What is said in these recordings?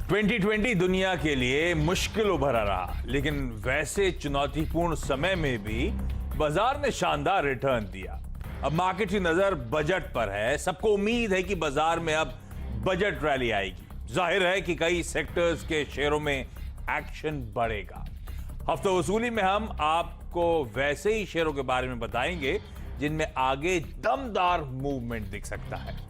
2020 दुनिया के लिए मुश्किलों भरा रहा, लेकिन वैसे चुनौतीपूर्ण समय में भी बाजार ने शानदार रिटर्न दिया। अब मार्केट की नजर बजट पर है। सबको उम्मीद है कि बाजार में अब बजट रैली आएगी। जाहिर है कि कई सेक्टर्स के शेयरों में एक्शन बढ़ेगा। हफ्ता वसूली में हम आपको वैसे ही शेयरों के बारे में बताएंगे जिनमें आगे दमदार मूवमेंट दिख सकता है।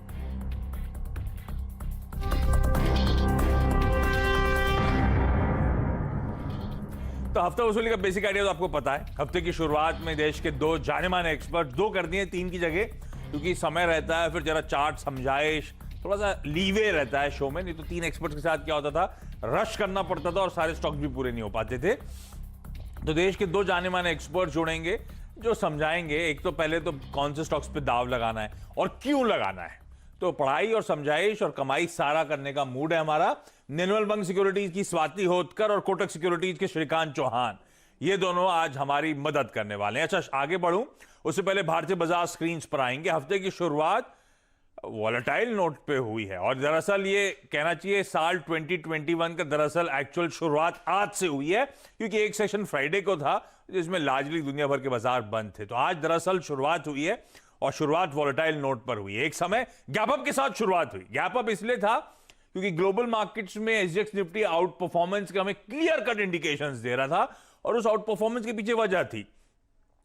तो हफ्ता वसूली का बेसिक आइडिया तो आपको पता है। हफ्ते की शुरुआत में देश के दो जाने माने एक्सपर्ट, दो कर दिए तीन की जगह, क्योंकि समय रहता है, फिर जरा चार्ट समझाइश, थोड़ा सा लीवे रहता है शो में। नहीं तो तीन एक्सपर्ट्स के साथ क्या होता था, रश करना पड़ता था और सारे स्टॉक्स भी पूरे नहीं हो पाते थे। तो देश के दो जाने माने एक्सपर्ट जुड़ेंगे जो समझाएंगे एक तो पहले तो कौन से स्टॉक्स पे दाव लगाना है और क्यों लगाना है। तो पढ़ाई और समझाइश और कमाई सारा करने का मूड है हमारा। निर्मल बंग सिक्योरिटीज की स्वाति होतकर और कोटक सिक्योरिटीज के श्रीकांत चौहान, ये दोनों आज हमारी मदद करने वाले हैं। अच्छा, आगे बढ़ूं उससे पहले भारतीय बाजार स्क्रीन पर आएंगे। हफ्ते की शुरुआत वॉलेटाइल नोट पे हुई है और दरअसल ये कहना चाहिए साल 2021 का दरअसल एक्चुअल शुरुआत आज से हुई है, क्योंकि एक सेशन फ्राइडे को था जिसमें लार्जली दुनिया भर के बाजार बंद थे। तो आज दरअसल शुरुआत हुई है और शुरुआत वॉलेटाइल नोट पर हुई है। एक समय गैप अप के साथ शुरुआत हुई। गैप अप इसलिए था क्योंकि ग्लोबल मार्केट्स में एसजीएक्स निफ्टी आउट परफॉर्मेंस का हमें क्लियर कट इंडिकेशंस दे रहा था और उस आउट परफॉर्मेंस के पीछे वजह थी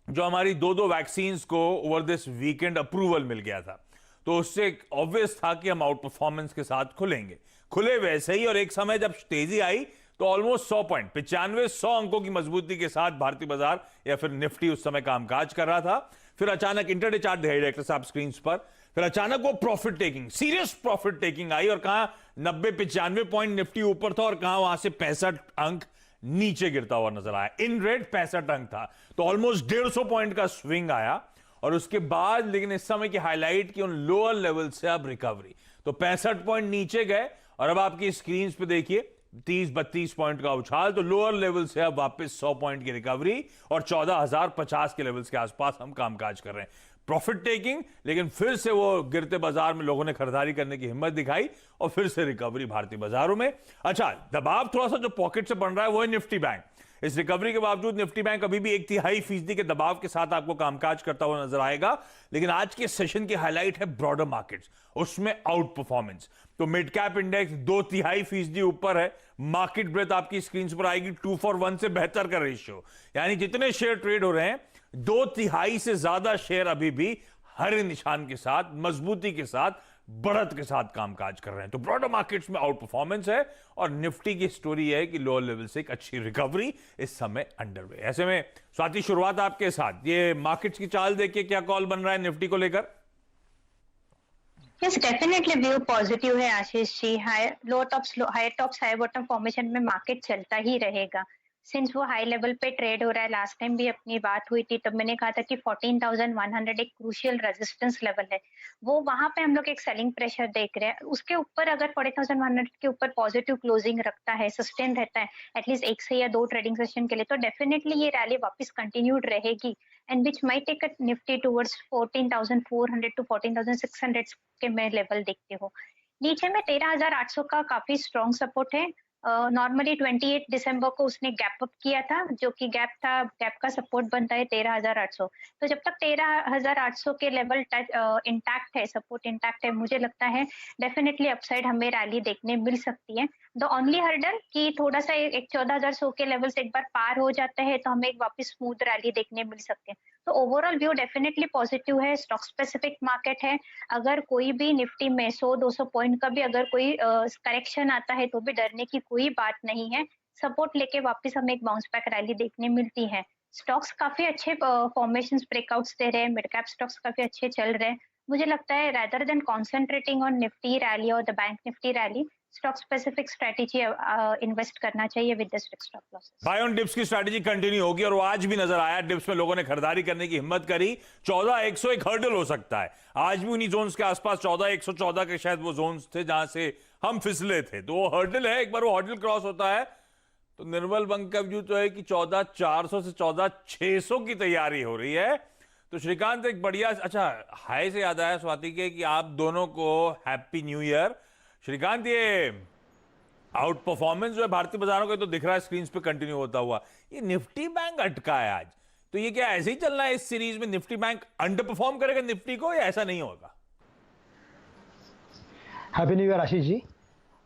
जो हमारी दो वैक्सीन को ओवर दिस वीकेंड अप्रूवल मिल गया था। तो उससे ऑब्वियस था कि हम आउट परफॉर्मेंस के साथ खुलेंगे। खुले वैसे ही, और एक समय जब तेजी आई तो ऑलमोस्ट 100 पॉइंट 95-100 अंकों की मजबूती के साथ भारतीय बाजार या फिर निफ्टी उस समय कामकाज कर रहा था। फिर अचानक इंटरडे चार्ट दिखाई डायरेक्टर साहब स्क्रीन पर, फिर अचानक वो profit taking, serious profit taking I और कहां 90-95 पॉइंट निफ्टी ऊपर था और कहां वहां से 65 अंक नीचे गिरता हुआ नजर आया। इन रेट 65 अंक था, तो ऑलमोस्ट 150 पॉइंट का स्विंग आया। और उसके बाद लेकिन इस समय की हाईलाइट की उन लोअर लेवल से अब रिकवरी, तो 65 पॉइंट नीचे गए और अब आपकी स्क्रीन पे देखिए 30-32 पॉइंट का उछाल। तो लोअर लेवल से अब वापस 100 पॉइंट की रिकवरी और 14,050 के लेवल्स के आसपास हम कामकाज कर रहे हैं। प्रॉफिट टेकिंग, लेकिन फिर से वो गिरते बाजार में लोगों ने खरीदारी करने की हिम्मत दिखाई और फिर से रिकवरी भारतीय बाजारों में। अच्छा, दबाव थोड़ा सा जो पॉकेट से बन रहा है वो है निफ्टी बैंक। इस रिकवरी के बावजूद निफ्टी बैंक अभी भी 1/3% के दबाव के साथ आपको कामकाज करता हुआ नजर आएगा। लेकिन आज के सेशन की हाईलाइट है ब्रॉडर मार्केट्स, उसमें आउट परफॉर्मेंस। तो मिड कैप इंडेक्स 2/3% ऊपर है। मार्केट ब्रेथ आपकी स्क्रीन पर आएगी 2-for-1 से बेहतर का रेशियो, यानी जितने शेयर ट्रेड हो रहे हैं 2/3 से ज्यादा शेयर अभी भी हरे निशान के साथ, मजबूती के साथ, बढ़त के साथ कामकाज कर रहे हैं। तो ब्रॉडर मार्केट्स में आउट परफॉर्मेंस है और निफ्टी की स्टोरी है कि लोअर लेवल से एक अच्छी रिकवरी इस समय अंडरवे। ऐसे में स्वाति, शुरुआत आपके साथ। ये मार्केट्स की चाल देखिए, क्या कॉल बन रहा है निफ्टी को लेकर? यस, डेफिनेटली व्यू पॉजिटिव है Ashish ji. Higher low tops, high tops, high bottom formation में मार्केट चलता ही रहेगा सिंस वो हाई लेवल पे ट्रेड हो रहा है। लास्ट टाइम भी अपनी बात हुई थी तब मैंने कहा था कि 14,100 एक क्रूशियल रेजिस्टेंस लेवल है, वो वहां पे हम लोग एक सेलिंग प्रेशर देख रहे हैं। उसके ऊपर अगर 14,100 के ऊपर पॉजिटिव क्लोजिंग रखता है, सस्टेन रहता है एटलीस्ट एक से या दो ट्रेडिंग सेशन के लिए, तो डेफिनेटली ये रैली वापस कंटिन्यूड रहेगी and which might take a Nifty towards 14,400 to 14,600 के मैं लेवल देखती हूँ। नीचे में 13,800 का काफी स्ट्रॉन्ग सपोर्ट है। नॉर्मली 28 दिसंबर को उसने गैप अप किया था, जो कि गैप का सपोर्ट बनता है 13,800। तो जब तक 13,800 के लेवल इंटैक्ट है, सपोर्ट इंटैक्ट है, मुझे लगता है डेफिनेटली अपसाइड हमें रैली देखने मिल सकती है। द ओनली हर्डल कि थोड़ा सा एक 14,100 के लेवल से एक बार पार हो जाता है तो हमें एक वापस स्मूथ रैली देखने मिल सकती है। तो ओवरऑल व्यू डेफिनेटली पॉजिटिव है। स्टॉक स्पेसिफिक मार्केट है। अगर कोई भी निफ्टी में 100-200 पॉइंट का भी अगर कोई करेक्शन आता है तो भी डरने की कोई बात नहीं है। सपोर्ट लेके वापस हमें एक बाउंस बैक रैली देखने मिलती है। स्टॉक्स काफी अच्छे फॉर्मेशंस ब्रेकआउट्स दे रहे हैं, मिड कैप स्टॉक्स काफी अच्छे चल रहे हैं। मुझे लगता है rather than concentrating on Nifty rally और the bank Nifty rally, stock specific strategy invest करना चाहिए with the strict stop losses. Buy on dips की स्ट्रेटेजी कंटिन्यू होगी और वो आज भी नजर आया। डिप्स में लोगों ने खरीदारी करने की हिम्मत करी। 14,100 एक हर्डल हो सकता है। आज भी उन्हीं जोन्स के आसपास 14,114 के शायद वो जोन्स थे जहां से हम फिसले थे। तो वो हर्डल है, एक बार वो हर्डल क्रॉस होता है तो निर्मल बंग का व्यू तो है कि 14,400 से 14,600 की तैयारी हो रही है। तो श्रीकांत, एक बढ़िया, अच्छा हाई से याद आया स्वाति के कि आप दोनों को हैप्पी न्यू ईयर। श्रीकांत, ये आउट परफॉर्मेंस जो है भारतीय बाजारों का तो दिख रहा है स्क्रीन पे कंटिन्यू होता हुआ। ये निफ्टी बैंक अटका है आज, तो ये क्या ऐसे ही चलना है इस सीरीज में? निफ्टी बैंक अंडर परफॉर्म करेगा निफ्टी को या ऐसा नहीं होगा? Happy new year Ashish ji.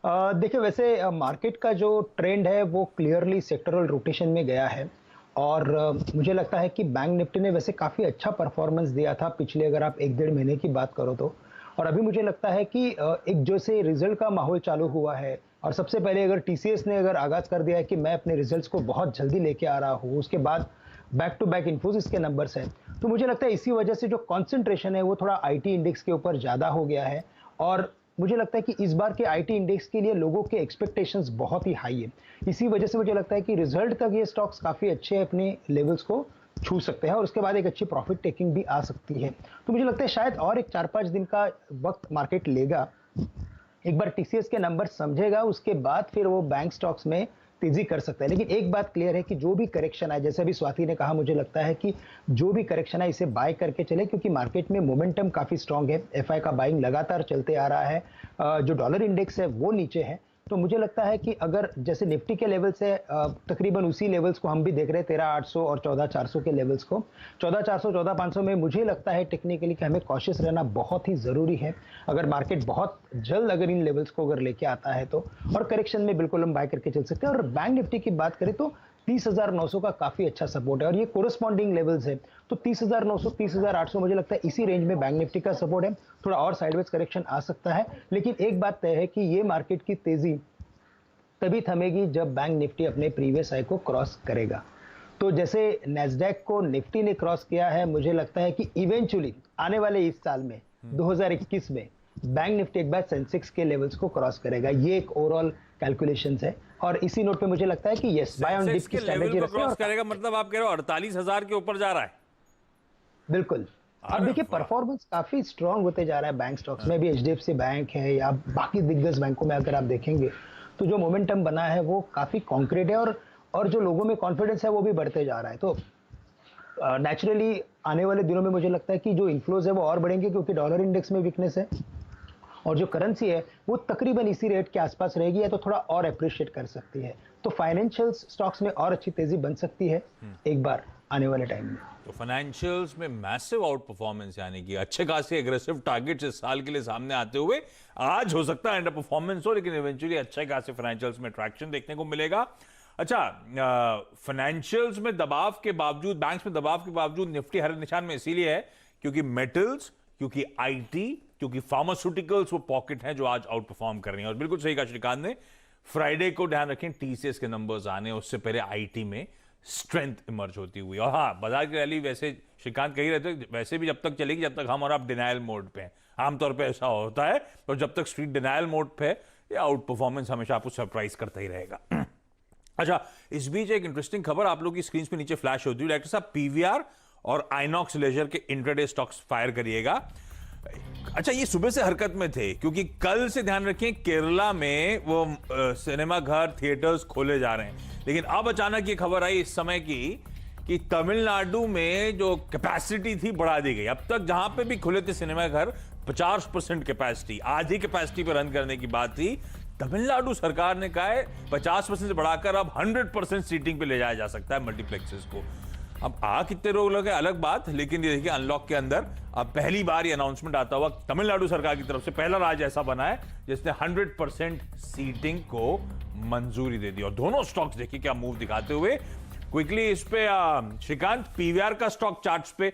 देखिए, वैसे मार्केट का जो ट्रेंड है वो क्लियरली सेक्टरल रोटेशन में गया है और मुझे लगता है कि बैंक निफ्टी ने वैसे काफ़ी अच्छा परफॉर्मेंस दिया था पिछले, अगर आप 1-1.5 महीने की बात करो तो। और अभी मुझे लगता है कि एक जो से रिजल्ट का माहौल चालू हुआ है और सबसे पहले अगर टीसीएस ने अगर आगाज़ कर दिया है कि मैं अपने रिजल्ट्स को बहुत जल्दी लेके आ रहा हूँ, उसके बाद बैक टू बैक इन्फोसिस के नंबर्स हैं, तो मुझे लगता है इसी वजह से जो कॉन्सेंट्रेशन है वो थोड़ा आईटी इंडेक्स के ऊपर ज़्यादा हो गया है। और मुझे लगता है कि इस बार के आईटी इंडेक्स के लिए लोगों के एक्सपेक्टेशंस बहुत ही हाई है। इसी वजह से मुझे लगता है कि रिजल्ट तक ये स्टॉक्स काफ़ी अच्छे अपने लेवल्स को छू सकते हैं और उसके बाद एक अच्छी प्रॉफिट टेकिंग भी आ सकती है। तो मुझे लगता है शायद और एक 4-5 दिन का वक्त मार्केट लेगा, एक बार टीसीएस के नंबर समझेगा, उसके बाद फिर वो बैंक स्टॉक्स में तेजी कर सकता है। लेकिन एक बात क्लियर है कि जो भी करेक्शन है, जैसे अभी स्वाति ने कहा, मुझे लगता है कि जो भी करेक्शन है इसे बाय करके चले, क्योंकि मार्केट में मोमेंटम काफ़ी स्ट्रांग है। एफआई का बाइंग लगातार चलते आ रहा है, जो डॉलर इंडेक्स है वो नीचे है। तो मुझे लगता है कि अगर जैसे निफ्टी के लेवल से तकरीबन उसी लेवल्स को हम भी देख रहे हैं, 13,800 और 14,400 के लेवल्स को, 14,400 14,500 में मुझे लगता है टेक्निकली कि हमें कॉशियस रहना बहुत ही ज़रूरी है। अगर मार्केट बहुत जल्द अगर इन लेवल्स को अगर लेके आता है तो, और करेक्शन में बिल्कुल हम बाय करके चल सकते हैं। और बैंक निफ्टी की बात करें तो 30,900 का काफ़ी अच्छा सपोर्ट है और ये कोरस्पॉन्डिंग लेवल्स है, तो 30,900 30,800 मुझे लगता है इसी रेंज में बैंक निफ्टी का सपोर्ट है। थोड़ा और साइडवेज करेक्शन आ सकता है, लेकिन एक बात तय है कि ये मार्केट की तेजी तभी थमेगी जब बैंक निफ्टी अपने प्रीवियस हाई को क्रॉस करेगा। तो जैसे नैस्डैक को निफ्टी ने क्रॉस किया है, मुझे लगता है कि इवेंचुअली आने वाले इस साल में 2021 में बैंक निफ्टी एक बार सेंसेक्स के लेवल्स को क्रॉस करेगा। ये एक ओवरऑल कैलकुलेशंस है और इसी नोट पे मुझे लगता है कि यस, बाय ऑन डिप की स्ट्रेटजी क्रॉस करेगा, मतलब आप कह रहे हो 48,000 के ऊपर जा रहा है? बिल्कुल। अब देखिए, परफॉर्मेंस काफी स्ट्रांग होते जा रहा है बैंक स्टॉक्स में भी। एचडीएफसी बैंक है या बाकी दिग्गज बैंकों में अगर आप देखेंगे तो जो मोमेंटम बना है वो काफी कॉन्क्रीट है और जो लोगों में कॉन्फिडेंस है वो भी बढ़ते जा रहा है। तो नेचुरली आने वाले दिनों में मुझे लगता है कि जो इन्फ्लोज है वो और बढ़ेंगे, क्योंकि डॉलर इंडेक्स में वीकनेस है और जो करेंसी है वो तकरीबन इसी रेट के आसपास रहेगी या तो थोड़ा और अप्रिशिएट कर सकती है। तो फाइनेंशियल स्टॉक्स में और अच्छी तेजी बन सकती है एक बार आने वाले टाइम में। तो फाइनेंशियल्स में मैसिव आउट परफॉर्मेंस, यानी कि अच्छे खासे एग्रेसिव टारगेट्स इस साल के लिए सामने आते हुए आज हो सकता है अंडर परफॉर्मेंस हो, लेकिन इवेंचुअली अच्छे खासे फाइनेंशियल्स में ट्रैक्शन देखने को मिलेगा। अच्छा, फाइनेंशियल्स में दबाव के बावजूद, बैंक्स में दबाव के बावजूद निफ्टी हरे निशान में इसीलिए है क्योंकि मेटल्स, क्योंकि आईटी, क्योंकि फार्मास्यूटिकल्स वो पॉकेट हैं जो आज आउट परफॉर्म कर रही हैं। और बिल्कुल सही कहा श्रीकांत ने, फ्राइडे को ध्यान रखें टीसीएस के नंबर्स आने, उससे पहले आईटी में स्ट्रेंथ इमर्ज होती हुई। और हाँ, बाजार की रैली वैसे श्रीकांत कह ही रहे थे, वैसे भी जब तक चलेगी जब तक हम और आप डिनायल मोड पे हैं। आमतौर पे ऐसा होता है, और जब तक स्ट्रीट डिनायल मोड पे है, ये आउट परफॉर्मेंस हमेशा आपको सरप्राइज करता ही रहेगा। अच्छा, इस बीच एक इंटरेस्टिंग खबर आप लोग की स्क्रीन पे नीचे फ्लैश होती है। डायरेक्टर साहब, पीवीआर और आइनॉक्स लेजर के इंट्राडे स्टॉक्स फायर करिएगा। अच्छा, ये सुबह से हरकत में थे क्योंकि कल से ध्यान रखें केरला में वो सिनेमा घर, थिएटर्स खोले जा रहे हैं, लेकिन अब अचानक ये खबर आई इस समय की कि तमिलनाडु में जो कैपेसिटी थी बढ़ा दी गई। अब तक जहां पे भी खुले थे सिनेमा घर 50% कैपेसिटी, आधी कैपेसिटी पर रन करने की बात थी। तमिलनाडु सरकार ने कहा है 50% से बढ़ाकर अब 100% सीटिंग पे ले जाया जा सकता है मल्टीप्लेक्सेस को। अब कितने लोग लगे अलग बात, लेकिन ये देखिए अनलॉक के अंदर अब पहली बार ये अनाउंसमेंट आता हुआ तमिलनाडु सरकार की तरफ से, पहला राज्य ऐसा बना है जिसने 100% सीटिंग को मंजूरी दे दी। और दोनों स्टॉक्स देखिए क्या मूव दिखाते हुए। क्विकली इस पे श्रीकांत, पीवीआर का स्टॉक चार्ट्स पे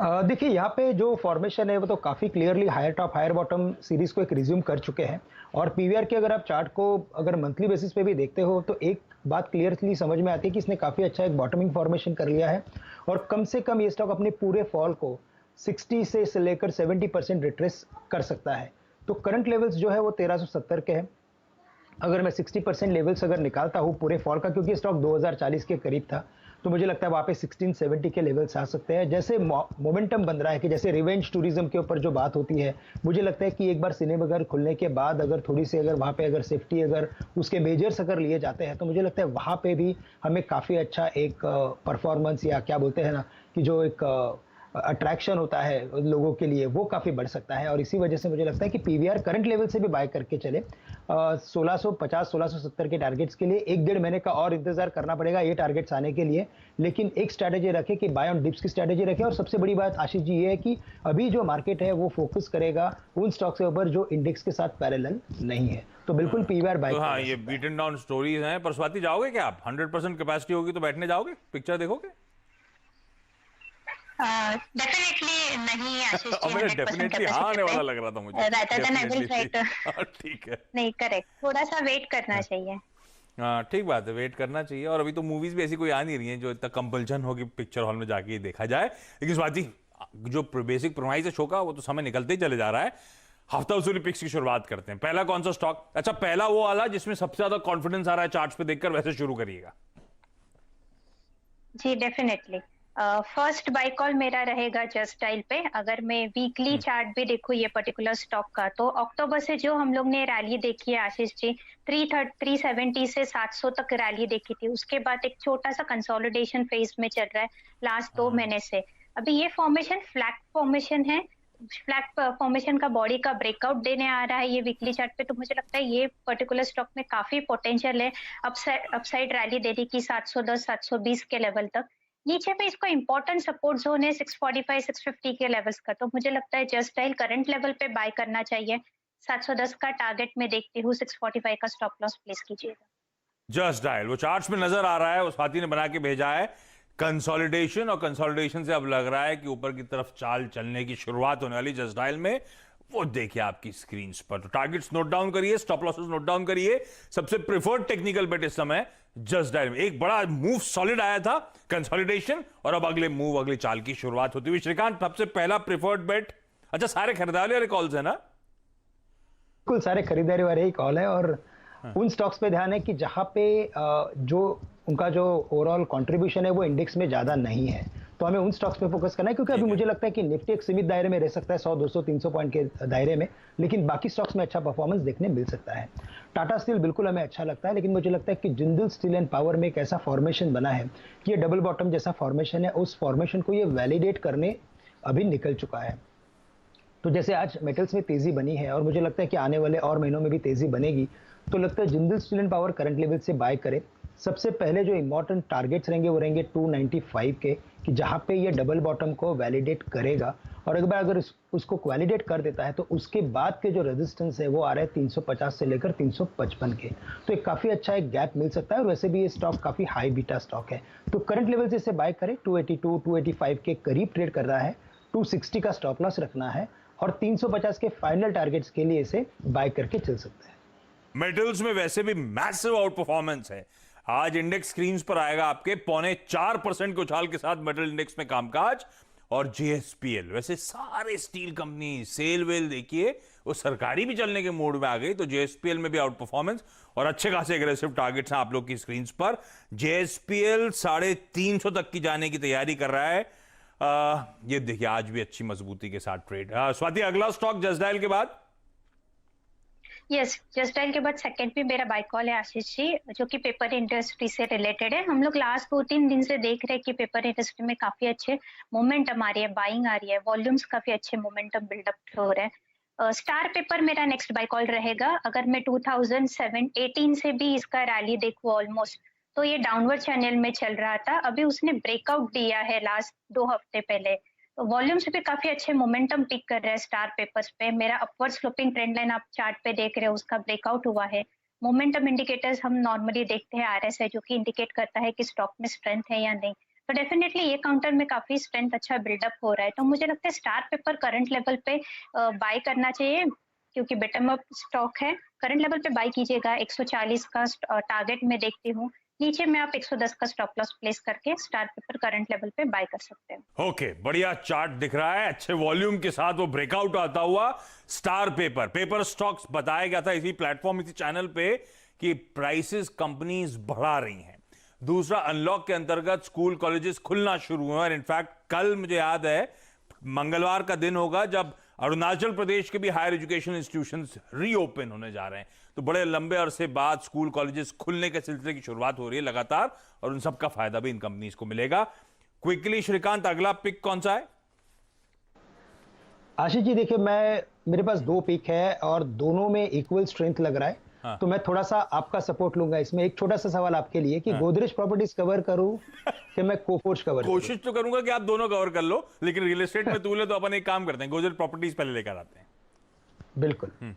देखिए, यहाँ पे जो फॉर्मेशन है वो तो काफ़ी clearly higher top higher bottom series को एक रिज्यूम कर चुके हैं। और पीवीआर के अगर आप चार्ट को अगर मंथली बेसिस पे भी देखते हो तो एक बात क्लियरली समझ में आती है कि इसने काफ़ी अच्छा एक बॉटमिंग फॉर्मेशन कर लिया है और कम से कम ये स्टॉक अपने पूरे फॉल को 60 से लेकर 70% रिट्रेस कर सकता है। तो करंट लेवल्स जो है वो 1370 के हैं। अगर मैं 60% लेवल्स अगर निकालता हूँ पूरे फॉल का, क्योंकि स्टॉक 2040 के करीब था, तो मुझे लगता है वहाँ पे 1670 के लेवल्स आ सकते हैं। जैसे मोमेंटम बन रहा है कि जैसे रिवेंज टूरिज्म के ऊपर जो बात होती है, मुझे लगता है कि एक बार सिनेमा घर खुलने के बाद अगर थोड़ी सी अगर वहाँ पे अगर सेफ्टी अगर उसके मेजर्स अगर लिए जाते हैं तो मुझे लगता है वहाँ पे भी हमें काफ़ी अच्छा एक परफॉर्मेंस या क्या बोलते हैं ना कि जो एक अट्रैक्शन होता है लोगों के लिए, वो काफ़ी बढ़ सकता है। और इसी वजह से मुझे लगता है कि पीवीआर करंट लेवल से भी बाय करके चले। 1650 1670 के टारगेट्स के लिए 1-1.5 महीने का और इंतजार करना पड़ेगा ये टारगेट्स आने के लिए, लेकिन एक स्ट्रैटेजी रखें कि बाय ऑन डिप्स की स्ट्रैटेजी रखें। और सबसे बड़ी बात आशीष जी ये है कि अभी जो मार्केट है वो फोकस करेगा उन स्टॉक्स के ऊपर जो इंडेक्स के साथ पैरेलल नहीं है, तो बिल्कुल पीवीआर बाय तो हाँ, ये बीटन डाउन स्टोरीज हैं। पर स्वाति, जाओगे क्या आप? 100% कैपेसिटी होगी तो बैठने जाओगे, पिक्चर देखोगे? डेफिनेटली नहीं आशीष जी, मेरे 100% डेफिनेटली हाँ आने वाला लग रहा था मुझे। rather than I will try to ठीक है। नहीं, करेक्ट, थोड़ा सा वेट करना चाहिए। हाँ ठीक बात है, वेट करना चाहिए। और अभी तो मूवीज भी ऐसी कोई आ नहीं रही है जो इतना कंपल्शन हो कि पिक्चर हॉल में जाके ही देखा जाए। लेकिन स्वाति, जो बेसिक प्रोमाइस है शो का, वो तो समय निकलते ही चले जा रहा है। हफ्ता वसूली पिक्स की शुरुआत करते हैं। पहला कौन सा स्टॉक? अच्छा, पहला वो वाला जिसमें सबसे ज्यादा कॉन्फिडेंस आ रहा है चार्ट्स पे देखकर, वैसे शुरू करिएगा। जी डेफिनेटली, फर्स्ट बाय कॉल मेरा रहेगा जस्ट डायल पे। अगर मैं वीकली चार्ट भी देखूं ये पर्टिकुलर स्टॉक का, तो अक्टूबर से जो हम लोग ने रैली देखी है आशीष जी, 370 से 700 तक रैली देखी थी। उसके बाद एक छोटा सा कंसोलिडेशन फेज में चल रहा है लास्ट 2 महीने से। अभी ये फॉर्मेशन फ्लैट फॉर्मेशन है, फ्लैट फॉर्मेशन का बॉडी का ब्रेकआउट देने आ रहा है ये वीकली चार्ट पे। तो मुझे लगता है ये पर्टिकुलर स्टॉक में काफी पोटेंशियल है अपसाइड रैली देने की 710 720 के लेवल तक। नीचे पे इसको इंपॉर्टेंट सपोर्ट जोन है 645 650 के लेवल्स का। तो मुझे लगता है जस्ट डायल करंट लेवल पे बाय करना चाहिए। 710 का टारगेट में देखती हूँ, 645 का स्टॉप लॉस प्लेस कीजिएगा। जस्ट डायल वो चार्ट्स में नजर आ रहा है, उस हाथी ने बना के भेजा है कंसोलिडेशन, और कंसोलिडेशन से अब लग रहा है कि ऊपर की तरफ चाल चलने की शुरुआत होने वाली जस्ट डायल में। वो देखिए आपकी स्क्रीन पर। तो टारगेट्स नोट डाउन करिए, स्टॉप लॉसेस नोट डाउन करिए। सबसे प्रिफर्ड टेक्निकल बेट इस समय जस्ट डायल में। एक बड़ा मूव सॉलिड आया था, कंसोलिडेशन, और अब अगले मूव, अगली चाल की शुरुआत होती हुई। श्रीकांत, सबसे पहला प्रिफर्ड बेट? अच्छा, सारे खरीदारी वाले कॉल्स है ना? बिल्कुल सारे खरीदारी वाले ही कॉल है। और उन स्टॉक्स पे ध्यान है कि जहां पे जो उनका जो ओवरऑल कंट्रीब्यूशन है वो इंडेक्स में ज्यादा नहीं है, तो हमें उन स्टॉक्स पे फोकस करना है। क्योंकि अभी मुझे लगता है कि निफ्टी एक सीमित दायरे में रह सकता है, 100 200 300 पॉइंट के दायरे में, लेकिन बाकी स्टॉक्स में अच्छा परफॉर्मेंस देखने मिल सकता है। टाटा स्टील बिल्कुल हमें अच्छा लगता है, लेकिन मुझे लगता है कि जिंदल स्टील एंड पावर में एक ऐसा फॉर्मेशन बना है कि ये डबल बॉटम जैसा फॉर्मेशन है, उस फॉर्मेशन को ये वैलिडेट करने अभी निकल चुका है। तो जैसे आज मेटल्स में तेजी बनी है और मुझे लगता है कि आने वाले और महीनों में भी तेजी बनेगी, तो लगता है Jindal steel and power current level से बाय करें। सबसे पहले जो इंपॉर्टेंट टारगेट्स रहेंगे वो रहेंगे 295 के, कि जहां पे ये डबल बॉटम को वैलिडेट करेगा। और एक बार अगर उसको वैलिडेट कर देता है तो उसके बाद के जो रेजिस्टेंस है वो आ रहा है 350 से लेकर 355 के। तो एक काफी अच्छा एक गैप मिल सकता है। और वैसे भी ये स्टॉक काफी हाई बीटा स्टॉक है, तो करंट लेवल से इसे बाय करें। 282 285 के करीब ट्रेड कर रहा है, 260 का स्टॉप लॉस रखना है, और 350 के फाइनल टारगेट्स के लिए इसे बाय करके चल सकता है। मेटल्स में वैसे भी मैसिव आउट परफॉर्मेंस है। आज इंडेक्स स्क्रीन पर आएगा आपके 4.25% के उछाल के साथ मेटल इंडेक्स में कामकाज। और जेएसपीएल, वैसे सारे स्टील कंपनी सेल वेल देखिए, वो सरकारी भी चलने के मूड में आ गई, तो जेएसपीएल में भी आउट परफॉर्मेंस और अच्छे खासे एग्रेसिव टारगेट्स हैं आप लोग की स्क्रीन पर। जेएसपीएल 350 तक की जाने की तैयारी कर रहा है। ये देखिए आज भी अच्छी मजबूती के साथ ट्रेड। स्वाति, अगला स्टॉक जस्ट डायल के बाद? यस, जस्ट डायल के बाद सेकंड भी मेरा बाय कॉल है आशीष जी, जो कि पेपर इंडस्ट्री से रिलेटेड है। हम लोग लास्ट 2-3 दिन से देख रहे हैं कि पेपर इंडस्ट्री में काफी अच्छे मोमेंटम आ रही है, बाइंग आ रही है, वॉल्यूम्स काफी अच्छे मोमेंटम बिल्डअप हो रहे हैं। स्टार पेपर मेरा नेक्स्ट बाय कॉल रहेगा। अगर मैं 2018 से भी इसका रैली देखूं ऑलमोस्ट, तो ये डाउनवर्ड चैनल में चल रहा था। अभी उसने ब्रेकआउट दिया है लास्ट 2 हफ्ते पहले, तो वॉल्यूम्स पे काफी अच्छे मोमेंटम पिक कर रहे हैं स्टार पेपर्स पे। मेरा अपवर्ड स्लोपिंग ट्रेंड लाइन आप चार्ट पे देख रहे हो, उसका ब्रेकआउट हुआ है। मोमेंटम इंडिकेटर्स हम नॉर्मली देखते हैं आरएसआई, जो कि इंडिकेट करता है कि स्टॉक में स्ट्रेंथ है या नहीं। तो डेफिनेटली ये काउंटर में काफी स्ट्रेंथ अच्छा बिल्डअप हो रहा है। तो मुझे लगता है स्टार पेपर करंट लेवल पे बाय करना चाहिए, क्योंकि बेटम अप स्टॉक है। करंट लेवल पे बाय कीजिएगा। 140 का टारगेट में देखती हूँ, नीचे में आप 110 का स्टॉप लॉस प्लेस करके स्टार पेपर करंट लेवल पे बाय कर सकते हैं। ओके, बढ़िया चार्ट दिख रहा है, अच्छे वॉल्यूम के साथ वो ब्रेकआउट आता हुआ स्टार पेपर स्टॉक्स। बताया गया था इसी प्लेटफॉर्म, इसी चैनल पे, कि प्राइसेस कंपनीज बढ़ा रही हैं। दूसरा, अनलॉक के अंतर्गत स्कूल कॉलेजेस खुलना शुरू हुए, और इनफैक्ट कल मुझे याद है मंगलवार का दिन होगा जब अरुणाचल प्रदेश के भी हायर एजुकेशन इंस्टीट्यूशंस रीओपन होने जा रहे हैं। तो बड़े लंबे अरसे बाद स्कूल कॉलेजेस खुलने के सिलसिले की शुरुआत हो रही है लगातार, और उन सब का फायदा भी इन कंपनीज को मिलेगा। क्विकली श्रीकांत, अगला पिक कौन सा है? आशीष जी देखिए मेरे पास दो पिक है और दोनों में इक्वल स्ट्रेंथ लग रहा है। हाँ। तो मैं थोड़ा सा आपका सपोर्ट लूंगा इसमें। एक छोटा सा सवाल आपके लिए कि हाँ। गोदरेज प्रॉपर्टीज कवर करूं कि मैं कोफोर्ज कवर करूं? कोशिश तो करूंगा कि आप दोनों कवर कर लो, लेकिन रियल एस्टेट में तूल है तो अपन एक काम करते हैं, गोदरेज प्रॉपर्टीज पहले लेकर आते हैं। बिल्कुल।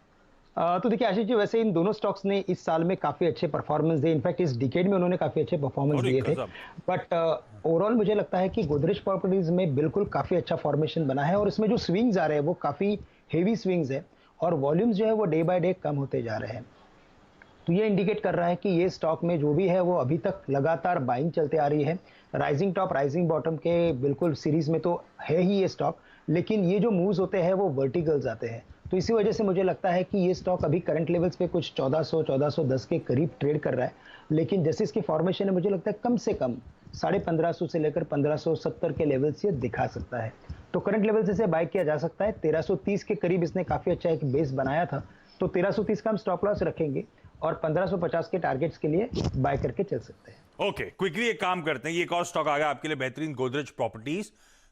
तो देखिए आशीष जी वैसे इन दोनों स्टॉक्स ने इस साल में काफी अच्छे परफॉर्मेंस दिए। इनफैक्ट इस डिकेड में उन्होंने काफी अच्छे परफॉर्मेंस अरे दिए थे। गजब। बट ओवरऑल मुझे लगता है कि गोदरेज प्रॉपर्टीज में बिल्कुल काफी अच्छा फॉर्मेशन बना है और इसमें जो स्विंग्स आ रहे हैं वो काफी हेवी स्विंग्स है और वॉल्यूम्स जो है वो डे बाय डे कम होते जा रहे हैं। तो ये इंडिकेट कर रहा है कि ये स्टॉक में जो भी है वो अभी तक लगातार बाइंग चलते आ रही है। राइजिंग टॉप राइजिंग बॉटम के बिल्कुल सीरीज में तो है ही ये स्टॉक, लेकिन ये जो मूव्स होते हैं वो वर्टिकल्स आते हैं। तो इसी वजह से मुझे लगता है कि ये स्टॉक अभी करंट लेवल्स पे कुछ 1400-1410 के करीब ट्रेड कर रहा है, लेकिन जैसे इसकी फॉर्मेशन है मुझे लगता है कम से कम 1550 से लेकर 1570 के लेवल्स ये दिखा सकता है। तो करंट लेवल से इसे बाय किया जा सकता है। 1330 के करीब इसने काफी अच्छा एक बेस बनाया था, तो 1330 का हम स्टॉप लॉस रखेंगे और 1550 के टारगेट्स के लिए बाय करके चल सकते हैं। ओके, क्विकली एक काम करते हैं, ये एक और स्टॉक आ गया आपके लिए बेहतरीन, गोदरेज प्रॉपर्टीज।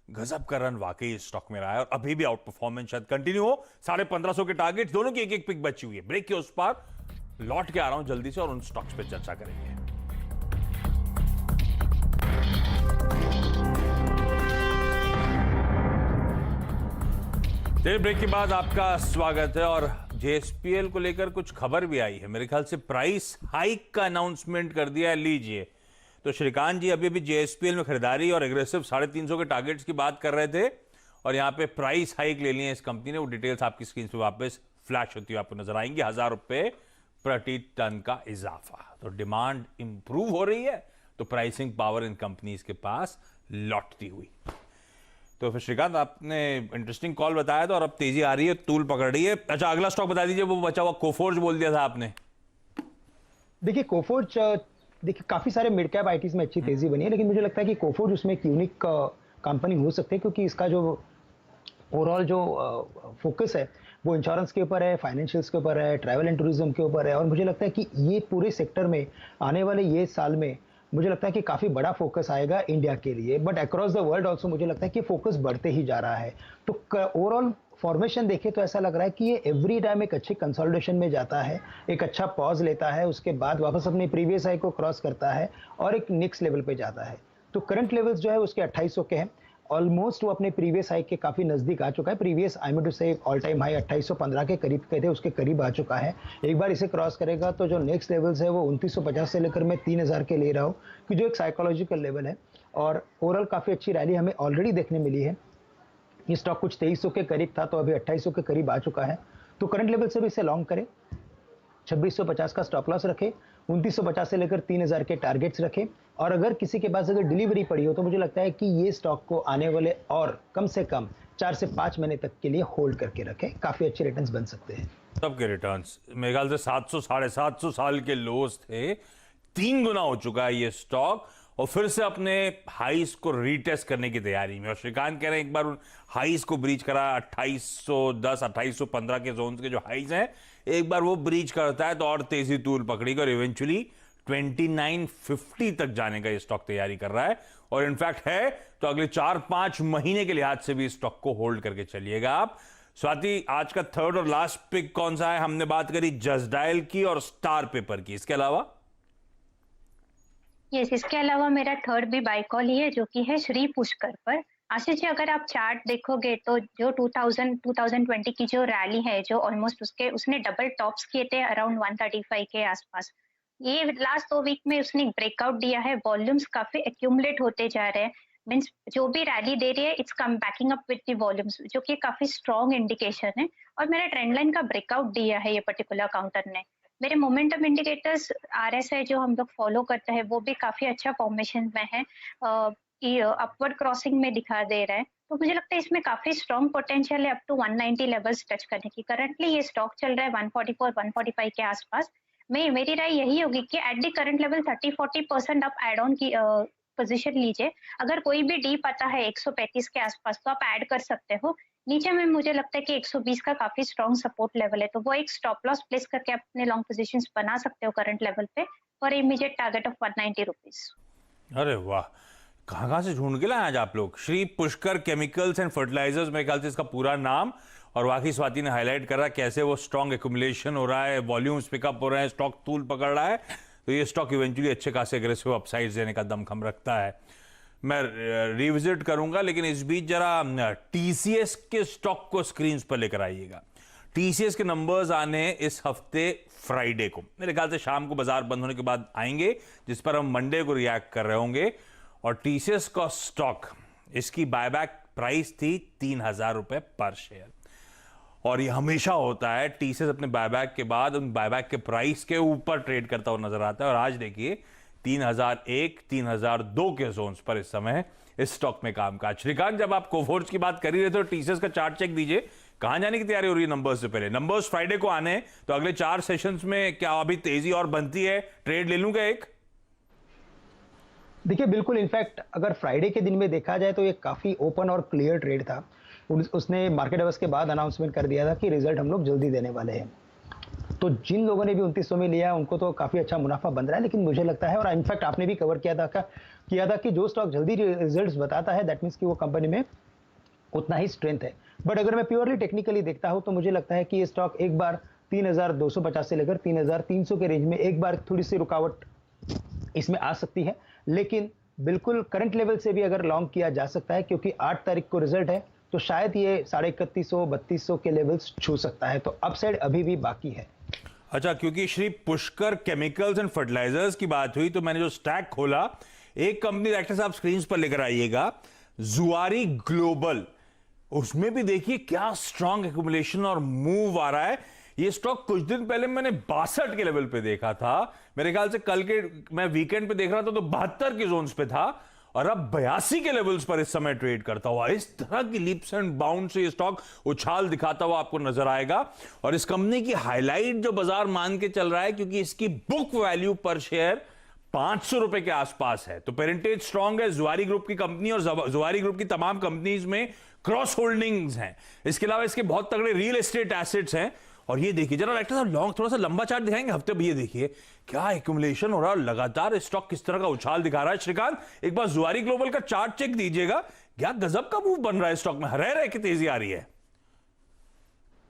गजब का रन वाकई इस स्टॉक में रहा है और अभी भी आउट परफॉर्मेंस शायद कंटिन्यू हो। 1550 के टारगेट, दोनों की एक एक पिक बची हुई है। ब्रेक के उस पार लौट के आ रहा हूं जल्दी से और उन स्टॉक्स पे चर्चा करेंगे। चलिए ब्रेक के बाद आपका स्वागत है और जेएसपीएल को लेकर कुछ खबर भी आई है। मेरे ख्याल से प्राइस हाइक का अनाउंसमेंट कर दिया है। लीजिए, तो श्रीकांत जी अभी भी जेएसपीएल में खरीदारी और एग्रेसिव 350 के टारगेट्स की बात कर रहे थे और यहाँ पे प्राइस हाइक ले ली है इस कंपनी ने। वो डिटेल्स आपकी स्क्रीन पे वापस फ्लैश होती हुई आपको नजर आएंगी। 1000 रुपए प्रति टन का इजाफा, तो डिमांड इंप्रूव हो रही है, तो प्राइसिंग पावर इन कंपनीज के पास लौटती हुई। तो फिर श्रीकांत आपने इंटरेस्टिंग कॉल बताया था और अब तेजी आ रही है, तूल पकड़ रही है। अच्छा, अगला स्टॉक बता दीजिए, वो बचा हुआ कोफोर्ज बोल दिया था आपने। देखिए कोफोर्ज, देखिए काफी सारे मिड कैप आईटीज में अच्छी तेजी बनी है, लेकिन मुझे लगता है कि कोफोर्ज उसमें एक यूनिक कंपनी हो सकती है, क्योंकि इसका जो ओवरऑल जो फोकस है वो इंश्योरेंस के ऊपर है, फाइनेंशियल्स के ऊपर है, ट्रैवल एंड टूरिज्म के ऊपर है और मुझे लगता है कि ये पूरे सेक्टर में आने वाले ये साल में मुझे लगता है कि काफी बड़ा फोकस आएगा इंडिया के लिए, but across the world also मुझे लगता है कि फोकस बढ़ते ही जा रहा है। तो ओवरऑल फॉर्मेशन देखें तो ऐसा लग रहा है कि ये एवरी टाइम एक अच्छे कंसोलिडेशन में जाता है, एक अच्छा पॉज लेता है, उसके बाद वापस अपने प्रीवियस हाई को क्रॉस करता है और एक नेक्स्ट लेवल पे जाता है। तो करंट लेवल्स जो है उसके 2800 के हैं, ऑलमोस्ट वो अपने प्रीवियस हाई के काफी नजदीक आ चुका है। प्रीवियस आई मीन टू से ऑल टाइम हाई 2815 के करीब के थे, उसके करीब आ चुका है। एक बार इसे क्रॉस करेगा तो जो नेक्स्ट लेवल्स है वो 2950 से लेकर मैं 3000 के ले रहा हूँ, कि जो एक साइकोलॉजिकल लेवल है और ओवरऑल काफी अच्छी रैली हमें ऑलरेडी देखने मिली है। ये स्टॉक कुछ 2300 के करीब था, तो अभी 2800 के करीब आ चुका है। तो करंट लेवल से भी इसे लॉन्ग करें, 2650 का स्टॉप लॉस रखे, 2950 से लेकर 3000 के टारगेट्स रखे और अगर किसी के पास अगर डिलीवरी पड़ी हो तो मुझे लगता है कि ये स्टॉक को आने वाले और कम से कम 4 से 5 महीने तक के लिए होल्ड करके रखें। काफी अच्छे रिटर्न्स बन सकते हैं। सबके रिटर्न्स मेरे ख्याल से 700 750 साल के लोस थे, 3 गुना हो चुका है ये स्टॉक और फिर से अपने हाईस को रीटेस्ट करने की तैयारी में। और श्रीकांत कह रहे हैं एक बार उन हाईस को ब्रीच करा, 2810 2815 के जोन के जो हाईस हैं, एक बार वो ब्रीच करता है तो और तेजी तूल पकड़ेगी और इवेंचुअली 2950 तक जाने का ये स्टॉक तैयारी कर रहा है। और इनफैक्ट है तो अगले 4-5 महीने के लिहाज से भी इस स्टॉक को होल्ड करके चलिएगा आप। स्वाति, आज का थर्ड और लास्ट पिक कौन सा है? हमने बात करी जस्ट डायल की और स्टार पेपर की, इसके अलावा यस, इसके अलावा मेरा थर्ड भी बाय कॉल ही है, जो कि है श्री पुष्कर पर। आशीष जी, अगर आप चार्ट देखोगे तो जो 2020 की जो रैली है, जो ऑलमोस्ट उसने डबल टॉप्स किए थे अराउंड 135 के आसपास। ये लास्ट 2 वीक में उसने ब्रेकआउट दिया है, वॉल्यूम्स काफी एक्यूमुलेट होते जा रहे हैं। मींस जो भी रैली दे रही है it's come banking up with the volumes, जो कि काफी स्ट्रॉन्ग इंडिकेशन है। और मेरा ट्रेंड लाइन का ब्रेकआउट दिया है ये पर्टिकुलर काउंटर ने। मेरे मोमेंटम इंडिकेटर्स आरएसआई जो हम लोग फॉलो करते हैं वो भी काफी अच्छा फॉर्मेशन में है, अपवर्ड क्रॉसिंग में दिखा दे रहा है। तो मुझे लगता है इसमें काफी स्ट्रॉन्ग पोटेंशियल है अप टू 190 लेवल्स टच करने की। करंटली ये स्टॉक चल रहा है 144 145 के आसपास। मेरी राय यही होगी कि एट द करंट लेवल 30-40% आप एड ऑन की पोजीशन लीजिए। अगर कोई भी डीप आता है 135 के आसपास तो आप ऐड कर सकते हो। नीचे में मुझे लगता है कि 120 का काफी स्ट्रॉन्ग सपोर्ट लेवल है, तो वो एक स्टॉप लॉस प्लेस करके अपने लॉन्ग पोजीशंस बना सकते हो करंट लेवल पे for immediate target of 190 rupees. अरे वाह, कहाँ से ढूंढ के लाए आज आप लोग? Shree Pushkar chemicals and fertilisers, मेरे ख्याल से इसका पूरा नाम। और वाकई स्वाति ने हाईलाइट करा कैसे वो स्ट्रॉन्ग एक्यूमुलेशन हो रहा है, वॉल्यूम्स पिकअप हो रहे हैं, स्टॉक तूल पकड़ रहा है, तो ये स्टॉक इवेंचुअली अच्छे खासे अग्रेसिव अपसाइड देने का दमखम रखता है। मैं रिविजिट करूंगा, लेकिन इस बीच जरा टीसीएस के स्टॉक को स्क्रीन पर लेकर आइएगा। टीसीएस के नंबर्स आने इस हफ्ते फ्राइडे को, मेरे ख्याल से शाम को बाजार बंद होने के बाद आएंगे, जिस पर हम मंडे को रिएक्ट कर रहे होंगे। और टीसीएस का स्टॉक, इसकी बायबैक प्राइस थी 3,000 रुपए पर शेयर, और ये हमेशा होता है टीसीएस अपने बायबैक के बाद उन बायबैक के प्राइस के ऊपर ट्रेड करता हुआ नजर आता है। और आज देखिए 3001, 3002 के जोन्स पर इस समय इस स्टॉक में कामकाज। श्रीकांत, जब आप कोफोर्ज की बात कर ही रहे थे तो टीसीएस का चार्ट चेक दीजिए, कहां जाने की तैयारी हो रही है नंबर्स से पहले? नंबर्स फ्राइडे को आने हैं, तो अगले 4 सेशंस में क्या अभी तेजी और बनती है? ट्रेड ले लूंगा एक? देखिए बिल्कुल, इनफैक्ट अगर फ्राइडे के दिन में देखा जाए तो ये काफ़ी ओपन और क्लियर ट्रेड था। उसने मार्केट अवर्स के बाद अनाउंसमेंट कर दिया था कि रिजल्ट हम लोग जल्दी देने वाले हैं। तो जिन लोगों ने भी 2900 में लिया उनको तो काफ़ी अच्छा मुनाफा बन रहा है, लेकिन मुझे लगता है, और इनफैक्ट आपने भी कवर किया था कि जो स्टॉक जल्दी रिजल्ट्स बताता है दैट मीन्स कि वो कंपनी में उतना ही स्ट्रेंथ है। बट अगर मैं प्योरली टेक्निकली देखता हूं तो मुझे लगता है कि ये स्टॉक एक बार 3250 से लेकर 3300 के रेंज में एक बार थोड़ी सी रुकावट इसमें आ सकती है, लेकिन बिल्कुल करंट लेवल से भी अगर लॉन्ग किया जा सकता है, क्योंकि 8 तारीख को रिजल्ट है, तो शायद ये 3150-3200 के लेवल्स छू सकता है। तो अपसाइड अभी भी बाकी है। अच्छा, क्योंकि Shree Pushkar chemicals and fertilisers की बात हुई तो मैंने जो स्टैक खोला, एक कंपनी डायरेक्टर साहब स्क्रीन पर लेकर आइएगा, जुआरी ग्लोबल। उसमें भी देखिए क्या स्ट्रॉन्ग एक्यूमुलेशन और मूव आ रहा है। ये स्टॉक कुछ दिन पहले मैंने 62 के लेवल पे देखा था, मेरे ख्याल से कल के मैं वीकेंड पे देख रहा था तो 72 के जोन्स पे था, और अब 82 के लेवल्स पर इस समय ट्रेड करता हुआ। इस तरह की लीप्स एंड बाउंड से ये स्टॉक उछाल दिखाता हुआ आपको नजर आएगा। और इस कंपनी की हाईलाइट जो बाजार मान के चल रहा है, क्योंकि इसकी बुक वैल्यू पर शेयर 500 रुपए के आसपास है, तो पेरेंटेज स्ट्रांग है। जुआरी ग्रुप की कंपनी और जुआरी ग्रुप की तमाम कंपनीज में क्रॉस होल्डिंग्स हैं। इसके अलावा इसके बहुत तगड़े रियल एस्टेट एसेट्स हैं। और ये देखिए जरा डायरेक्टर साहब, लॉन्ग थोड़ा सा लंबा चार्ट दिखाएंगे हफ्ते भी, ये देखिए क्या एक्यूमुलेशन हो रहा है, लगातार स्टॉक किस तरह का उछाल दिखा रहा है। श्रीकांत, एक बार जुआरी ग्लोबल का चार्ट चेक दीजिएगा, क्या गजब का मूव बन रहा है स्टॉक में, रह की तेजी आ रही है।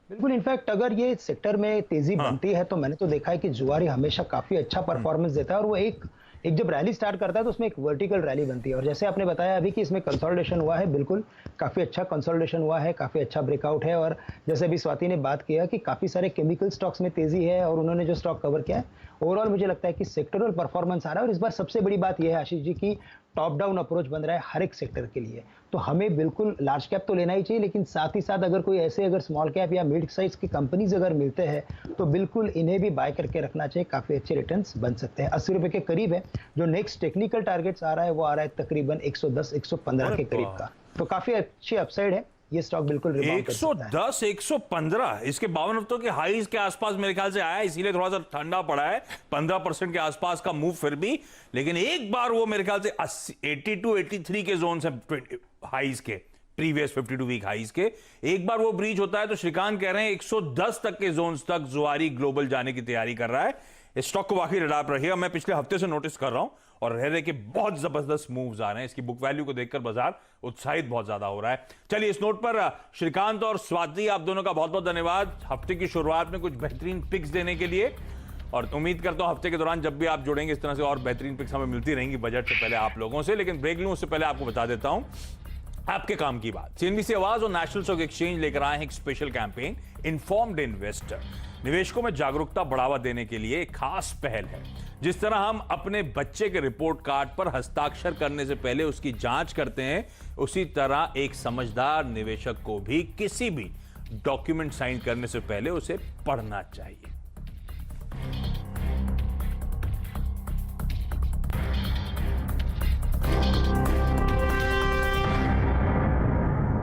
बिल्कुल, इनफैक्ट अगर ये सेक्टर में तेजी बनती है तो मैंने तो देखा है कि जुआरी हमेशा काफी अच्छा परफॉर्मेंस देता है, और वो एक जब रैली स्टार्ट करता है तो उसमें एक वर्टिकल रैली बनती है। और जैसे आपने बताया अभी कि इसमें कंसोलिडेशन हुआ है, बिल्कुल काफी अच्छा कंसोलिडेशन हुआ है, काफी अच्छा ब्रेकआउट है। और जैसे अभी स्वाति ने बात किया कि काफी सारे केमिकल स्टॉक्स में तेजी है, और उन्होंने जो स्टॉक कवर किया है, ओवरऑल मुझे लगता है कि सेक्टरल परफॉर्मेंस आ रहा है। और इस बार सबसे बड़ी बात यह है आशीष जी की टॉप डाउन अप्रोच बन रहा है हर एक सेक्टर के लिए। तो हमें बिल्कुल लार्ज कैप तो लेना ही चाहिए, लेकिन साथ ही साथ अगर कोई ऐसे अगर स्मॉल कैप या मिड साइज की कंपनीज अगर मिलते हैं तो बिल्कुल इन्हें भी बाय करके रखना चाहिए, काफी अच्छे रिटर्न्स बन सकते हैं। 80 रुपए के करीब है। जो नेक्स्ट टेक्निकल टारगेट्स आ रहा है वो आ रहा है तकरीबन 110-115 के करीब का, तो काफी अच्छी अपसाइड है। ये स्टॉक बिल्कुल 110, 115, इसके 52 हफ्तों के हाईज के आसपास मेरे ख्याल से आया, इसीलिए थोड़ा सा ठंडा पड़ा है, 15% के आसपास का मूव फिर भी। लेकिन एक बार वो मेरे ख्याल से 82-83 के जोन से हाईज के, प्रीवियस 52 वीक हाईज के, एक बार वो ब्रीच होता है तो श्रीकांत कह रहे हैं 110 तक के जोन्स तक जुआरी ग्लोबल जाने की तैयारी कर रहा है। इस स्टॉक को वाकई रडार पर रखिएगा। मैं पिछले हफ्ते से नोटिस कर रहा हूं और रह के बहुत जबरदस्त मूव्स आ रहे हैं। इसकी बुक वैल्यू को देखकर बाजार उत्साहित बहुत ज्यादा हो रहा है। चलिए इस नोट पर श्रीकांत और स्वाति, आप दोनों का बहुत बहुत धन्यवाद हफ्ते की शुरुआत में कुछ बेहतरीन पिक्स देने के लिए। और उम्मीद करता हूं हफ्ते के दौरान जब भी आप जुड़ेंगे इस तरह से और बेहतरीन पिक्स हमें मिलती रहेंगी बजट से पहले आप लोगों से। लेकिन ब्रेक लूं उससे पहले आपको बता देता हूं आपके काम की बात। सीएनबीसी आवाज और नेशनल स्टॉक एक्सचेंज लेकर आए हैं एक स्पेशल कैंपेन, इन्फॉर्म्ड इन्वेस्टर। निवेशकों में जागरूकता बढ़ावा देने के लिए एक खास पहल है। जिस तरह हम अपने बच्चे के रिपोर्ट कार्ड पर हस्ताक्षर करने से पहले उसकी जांच करते हैं, उसी तरह एक समझदार निवेशक को भी किसी भी डॉक्यूमेंट साइन करने से पहले उसे पढ़ना चाहिए।